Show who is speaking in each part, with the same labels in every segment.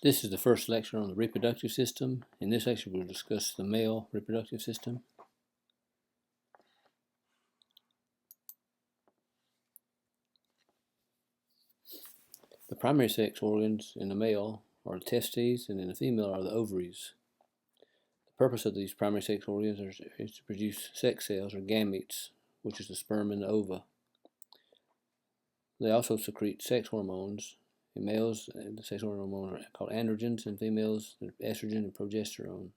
Speaker 1: This is the first lecture on the reproductive system. In this lecture, we'll discuss the male reproductive system. The primary sex organs in the male are the testes, and in the female are the ovaries. The purpose of these primary sex organs is to produce sex cells or gametes, which is the sperm and the ova. They also secrete sex hormones. In males, the sex hormones are called androgens. In females, they're estrogen and progesterone.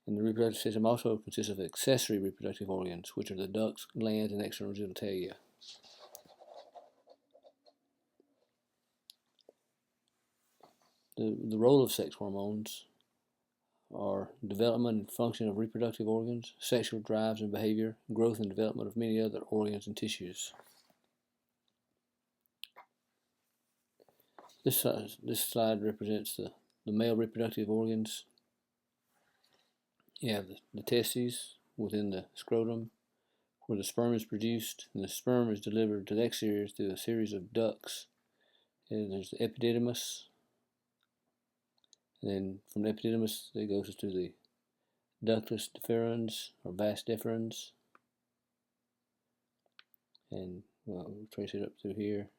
Speaker 1: And the reproductive system also consists of accessory reproductive organs, which are the ducts, glands, and external genitalia. The role of sex hormones are development and function of reproductive organs, sexual drives and behavior, growth and development of many other organs and tissues. This slide represents the male reproductive organs. You have the testes within the scrotum, where the sperm is produced, and the sperm is delivered to the exterior through a series of ducts. And there's the epididymis, and then from the epididymis it goes to the ductus deferens or vas deferens, and we'll trace it up through here,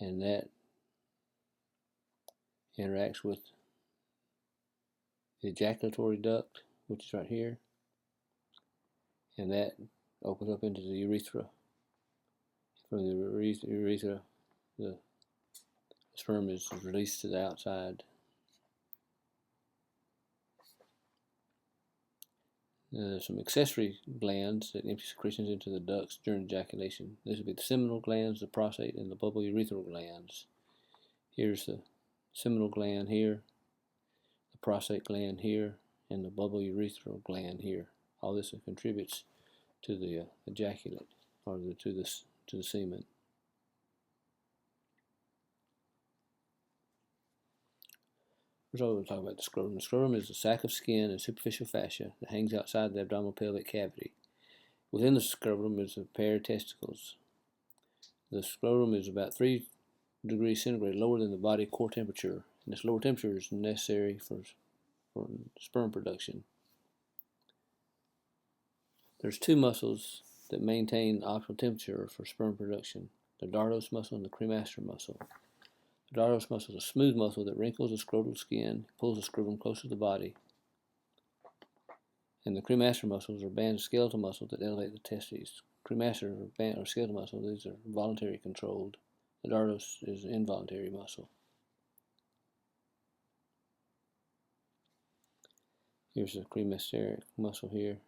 Speaker 1: and that interacts with the ejaculatory duct, which is right here, and that opens up into the urethra. From the urethra, the sperm is released to the outside. There's some accessory glands that empty secretions into the ducts during ejaculation. This would be the seminal glands, the prostate, and the bulbourethral glands. Here's the seminal gland here, the prostate gland here, and the bulbourethral gland here. All this contributes to the ejaculate, or to the semen. First of all, we'll talk about the scrotum. The scrotum is a sac of skin and superficial fascia that hangs outside the abdominal pelvic cavity. Within the scrotum is a pair of testicles. The scrotum is about 3 degrees centigrade lower than the body core temperature, and this lower temperature is necessary for sperm production. There's two muscles that maintain the optimal temperature for sperm production: the dartos muscle and the cremaster muscle. The dartos muscle is a smooth muscle that wrinkles the scrotal skin, pulls the scrotum close to the body. And the cremaster muscles are bands of skeletal muscle that elevate the testes. Cremaster or skeletal muscle, these are voluntary controlled. The dartos is an involuntary muscle. Here's the cremasteric muscle here.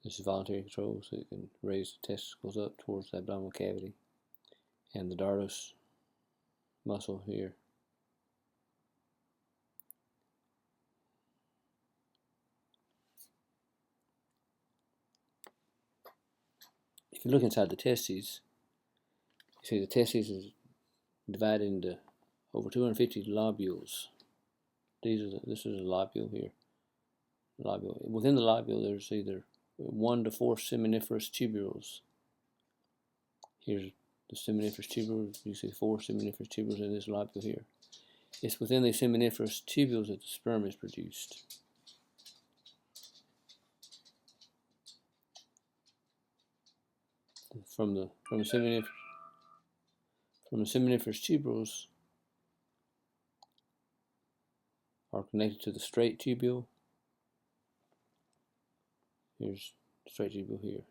Speaker 1: This is voluntary control, so you can raise the testicles up towards the abdominal cavity. And the dartos muscle here. If you look inside the testes, you see the testes is divided into over 250 lobules. This is a lobule here. Within the lobule, there's either 1 to 4 seminiferous tubules. Here's the seminiferous tubules. You see 4 seminiferous tubules in this lobule here. It's within the seminiferous tubules that the sperm is produced. From the seminiferous tubules are connected to the straight tubule. Here's the straight tubule here.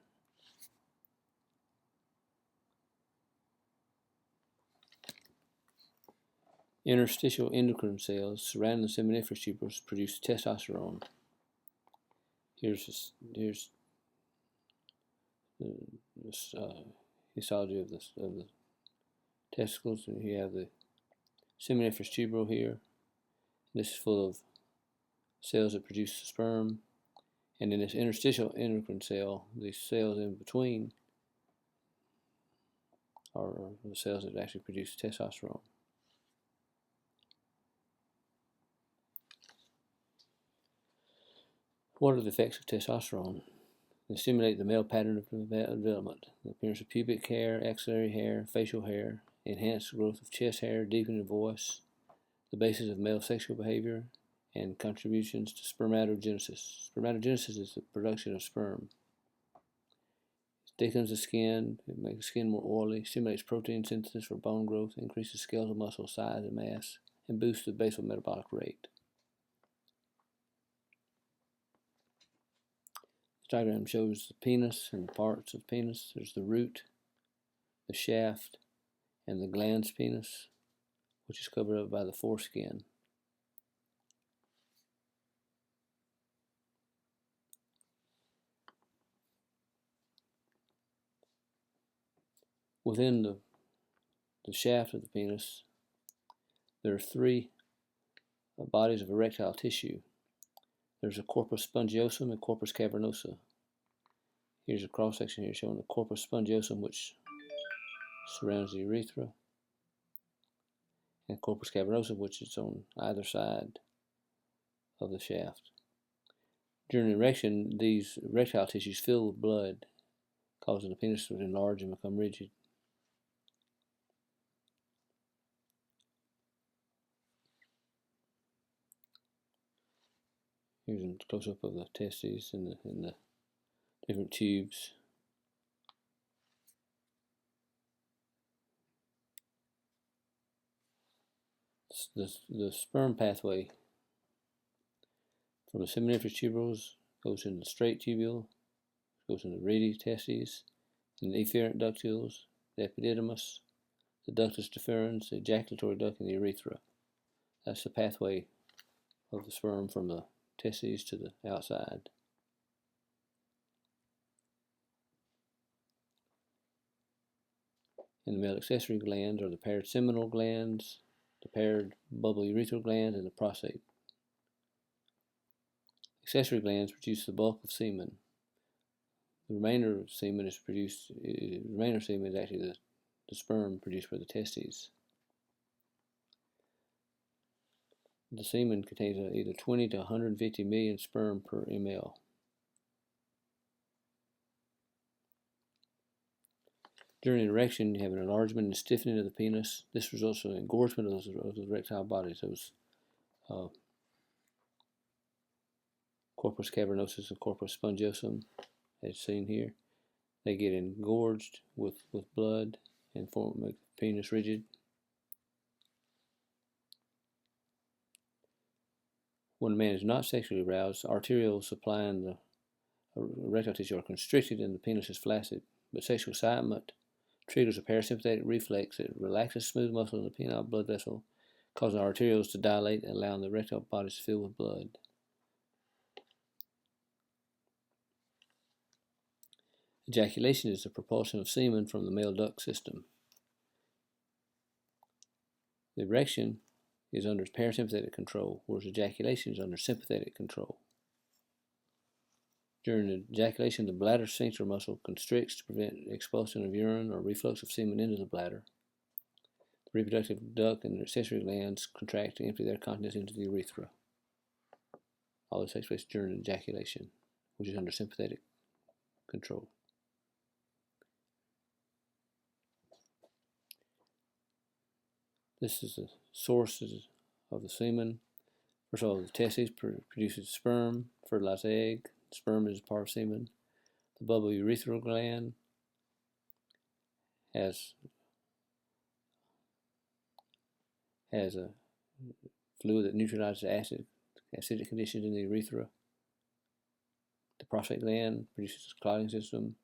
Speaker 1: Interstitial endocrine cells surrounding the seminiferous tubules produce testosterone. Here's the histology of the testicles. And you have the seminiferous tubule here. This is full of cells that produce sperm. And in this interstitial endocrine cell, these cells in between are the cells that actually produce testosterone. What are the effects of testosterone? They stimulate the male pattern of development. The appearance of pubic hair, axillary hair, facial hair, enhanced growth of chest hair, deepening of voice, the basis of male sexual behavior, and contributions to spermatogenesis. Spermatogenesis is the production of sperm. It thickens the skin, it makes the skin more oily, stimulates protein synthesis for bone growth, increases skeletal muscle size and mass, and boosts the basal metabolic rate. This diagram shows the penis and parts of the penis. There's the root, the shaft, and the glans penis, which is covered up by the foreskin. Within the shaft of the penis, there are three bodies of erectile tissue. There's a corpus spongiosum and corpus cavernosa. Here's a cross section here showing the corpus spongiosum, which surrounds the urethra, and corpus cavernosum, which is on either side of the shaft. During erection, these erectile tissues fill with blood, causing the penis to enlarge and become rigid. Here's a close-up of the testes and the different tubes. The sperm pathway from the seminiferous tubules goes into the straight tubule, goes into the reedy testes, and the efferent ductules, the epididymis, the ductus deferens, the ejaculatory duct, and the urethra. That's the pathway of the sperm from the testes to the outside. And the male accessory glands are the paired seminal glands, the paired bulbourethral glands, and the prostate. Accessory glands produce the bulk of semen. The remainder of semen is actually the sperm produced by the testes. The semen contains either 20 to 150 million sperm per ml. During erection, you have an enlargement and stiffening of the penis. This results in engorgement of those erectile bodies, those corpus cavernosus and corpus spongiosum, as seen here. They get engorged with blood and make the penis rigid. When a man is not sexually aroused, arterioles supplying the erectile tissue are constricted and the penis is flaccid, but sexual excitement triggers a parasympathetic reflex that relaxes smooth muscle in the penile blood vessel, causing arterioles to dilate and allowing the erectile bodies to fill with blood. Ejaculation is the propulsion of semen from the male duct system. The erection is under parasympathetic control, whereas ejaculation is under sympathetic control. During ejaculation, the bladder sphincter muscle constricts to prevent expulsion of urine or reflux of semen into the bladder. The reproductive duct and the accessory glands contract to empty their contents into the urethra. All this takes place during ejaculation, which is under sympathetic control. This is the sources of the semen. First of all, the testes produces sperm, fertilized egg. Sperm is part of semen. The bulbourethral gland has a fluid that neutralizes acidic conditions in the urethra. The prostate gland produces a clotting system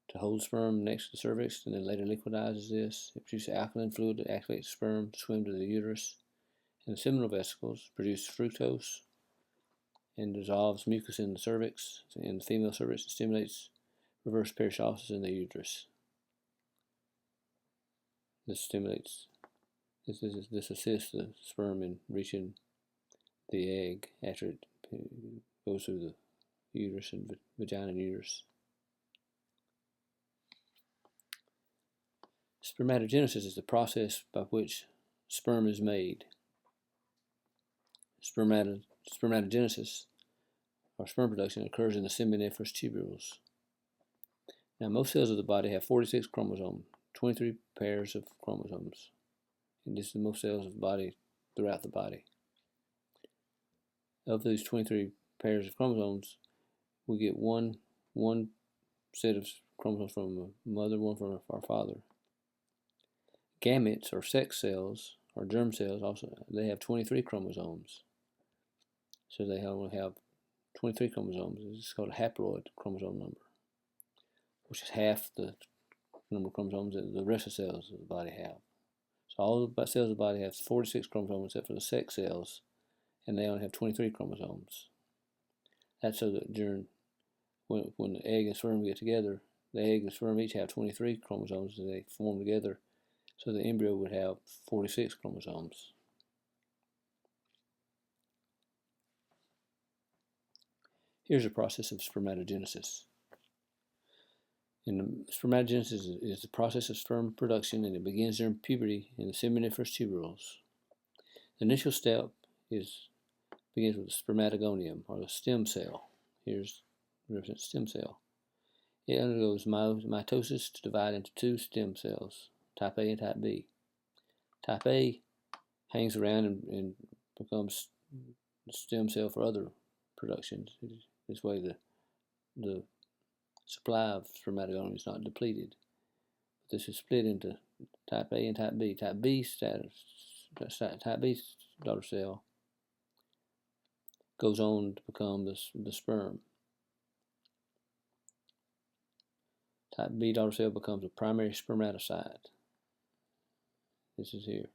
Speaker 1: to hold sperm next to the cervix and then later liquidizes this. It produces alkaline fluid that activates sperm to swim to the uterus. And the seminal vesicles produce fructose and dissolves mucus in the cervix, in the female cervix, and stimulates reverse peristalsis in the uterus. This assists the sperm in reaching the egg after it goes through the uterus and vagina and uterus. Spermatogenesis is the process by which sperm is made. Spermatogenesis or sperm production, occurs in the seminiferous tubules. Now, most cells of the body have 46 chromosomes, 23 pairs of chromosomes. And this is most cells of the body throughout the body. Of these 23 pairs of chromosomes, we get one set of chromosomes from a mother, one from our father. Gametes, or sex cells, or germ cells, also they have 23 chromosomes. So they only have 23 chromosomes. It's called a haploid chromosome number, which is half the number of chromosomes that the rest of the cells of the body have. So all the cells of the body have 46 chromosomes except for the sex cells, and they only have 23 chromosomes. That's so that during when the egg and sperm get together, the egg and sperm each have 23 chromosomes, and they form together, so the embryo would have 46 chromosomes. Here's the process of spermatogenesis. And spermatogenesis is the process of sperm production, and it begins during puberty in the seminiferous tubules. The initial step begins with the spermatogonium, or the stem cell. Here's the stem cell. It undergoes mitosis to divide into two stem cells, type A and type B. Type A hangs around and becomes a stem cell for other productions. This way the supply of spermatogonium is not depleted. This is split into type A and type B. Type B daughter cell goes on to become the sperm. Type B daughter cell becomes a primary spermatocyte. This is here.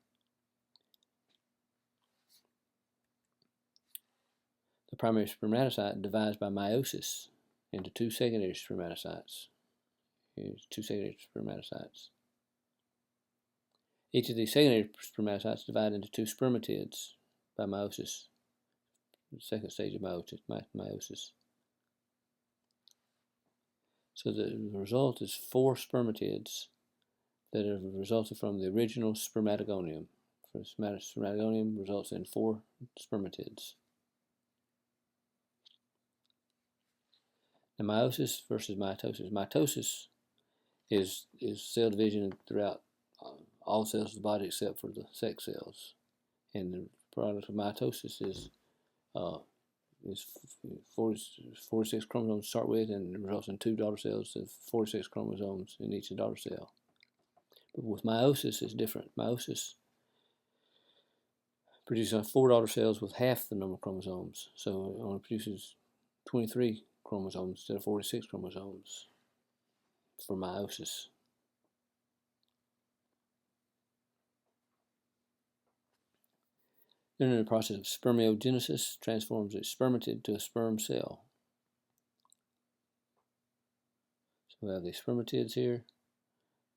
Speaker 1: The primary spermatocyte divides by meiosis into two secondary spermatocytes. Here's two secondary spermatocytes. Each of these secondary spermatocytes divide into two spermatids by meiosis, the second stage of meiosis. So the result is four spermatids that have resulted from the original spermatogonium. The spermatogonium results in four spermatids. Now, meiosis versus mitosis. Mitosis is cell division throughout all cells of the body except for the sex cells, and the product of mitosis is 46 chromosomes to start with, and it results in two daughter cells of 46 chromosomes in each daughter cell. But with meiosis, it's different. Meiosis produces four daughter cells with half the number of chromosomes, so it only produces 23 chromosomes instead of 46 chromosomes for meiosis. Then in the process of spermiogenesis, transforms a spermatid to a sperm cell. So we have these spermatids here.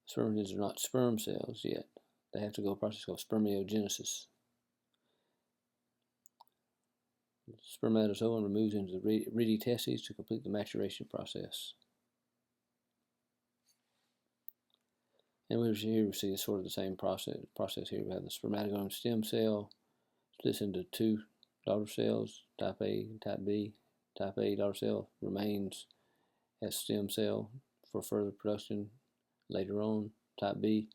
Speaker 1: Spermatids are not sperm cells yet. They have to go a process called spermiogenesis. The spermatozoa removes into the reedy testes to complete the maturation process. And we see sort of the same process here. We have the spermatogonium stem cell splits into two daughter cells, type A and type B. Type A daughter cell remains as stem cell for further production later on. Type B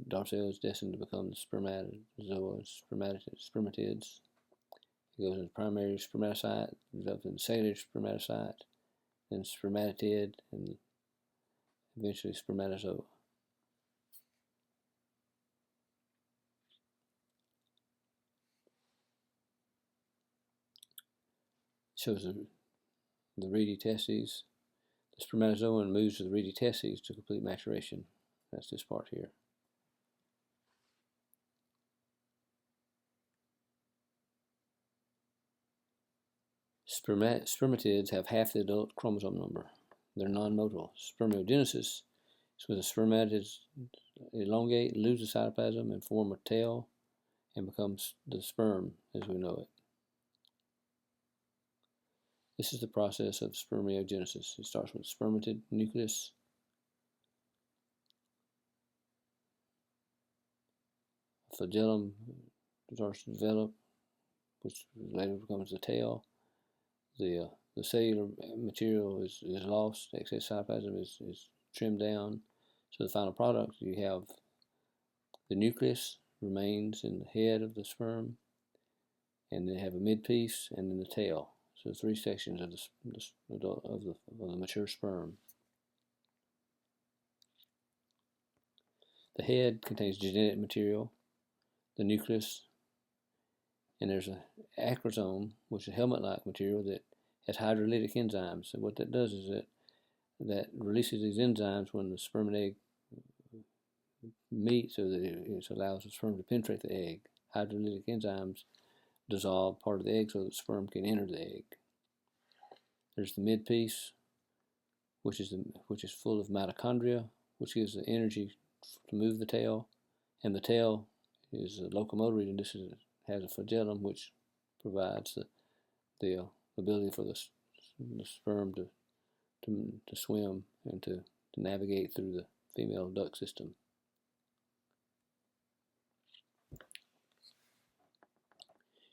Speaker 1: daughter cell is destined to become the spermatozoa, spermatids. It goes into primary spermatocyte, develops into secondary spermatocyte, then spermatid, and eventually spermatozoa. Shows the reedy testes. The spermatozoa moves to the reedy testes to complete maturation. That's this part here. Spermatids have half the adult chromosome number. They're non-motile. Spermiogenesis is when the spermatids elongate, lose the cytoplasm, and form a tail and becomes the sperm as we know it. This is the process of spermiogenesis. It starts with spermatid nucleus. A flagellum starts to develop, which later becomes the tail. The the cellular material is lost, excess cytoplasm is trimmed down. So the final product, you have the nucleus remains in the head of the sperm, and then have a midpiece and then the tail. So 3 sections of the mature sperm. The head contains genetic material, the nucleus, and there's an acrosome, which is a helmet-like material that has hydrolytic enzymes. And what that does is that releases these enzymes when the sperm and egg meet, so that it allows the sperm to penetrate the egg. Hydrolytic enzymes dissolve part of the egg so that the sperm can enter the egg. There's the midpiece, which is full of mitochondria, which gives the energy to move the tail, and the tail is locomotory, and this has a flagellum which provides the ability for the sperm to swim and to navigate through the female duct system.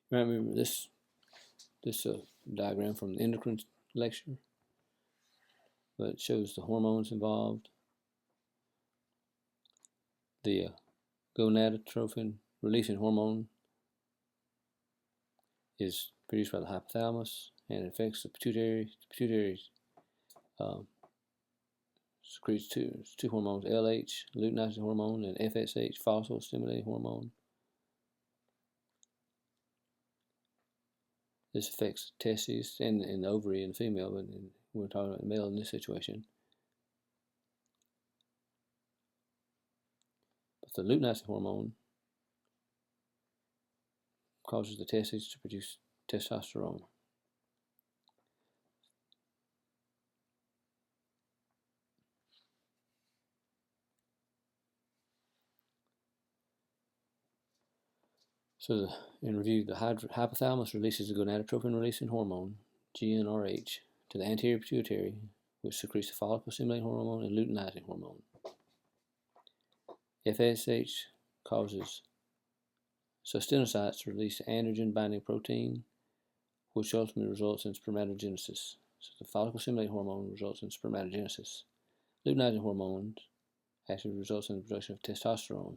Speaker 1: Remember this diagram from the endocrine lecture, but it shows the hormones involved. The gonadotropin releasing hormone is produced by the hypothalamus and it affects the pituitary. The pituitary secretes two hormones, LH, luteinizing hormone, and FSH, follicle stimulating hormone. This affects the testes and the ovary in the female, but we're talking about the male in this situation. But the luteinizing hormone causes the testes to produce testosterone. So in review, the hypothalamus releases the gonadotropin-releasing hormone, GnRH, to the anterior pituitary, which secretes the follicle-stimulating hormone and luteinizing hormone. FSH causes cystinocytes to release androgen-binding protein, which ultimately results in spermatogenesis. So the follicle-stimulating hormone results in spermatogenesis. Luteinizing hormones actually results in the production of testosterone,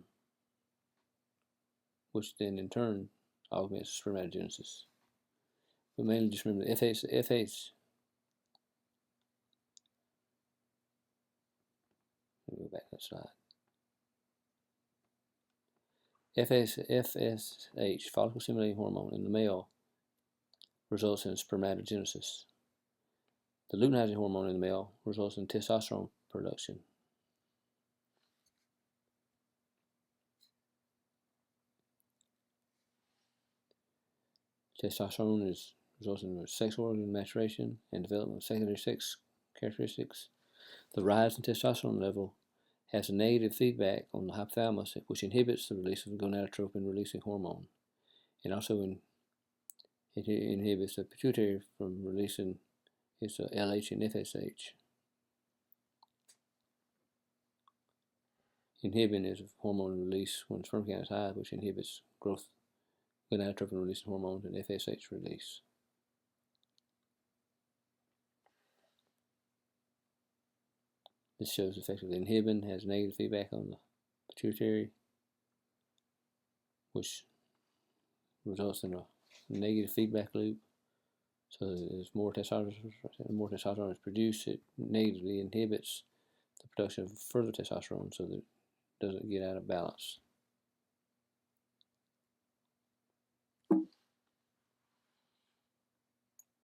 Speaker 1: which then in turn augments spermatogenesis. But mainly just remember the FH. Let me go back to that slide. FSH, follicle stimulating hormone, in the male results in spermatogenesis. The luteinizing hormone in the male results in testosterone production. Testosterone results in sex organ maturation and development of secondary sex characteristics. The rise in testosterone level has a negative feedback on the hypothalamus, which inhibits the release of gonadotropin-releasing hormone, and also it inhibits the pituitary from releasing its LH and FSH. Inhibin is a hormone release when sperm count is high, which inhibits growth gonadotropin-releasing hormones and FSH release. This shows the effect of the inhibin has negative feedback on the pituitary, which results in a negative feedback loop. So as more testosterone is produced, it negatively inhibits the production of further testosterone so that it doesn't get out of balance.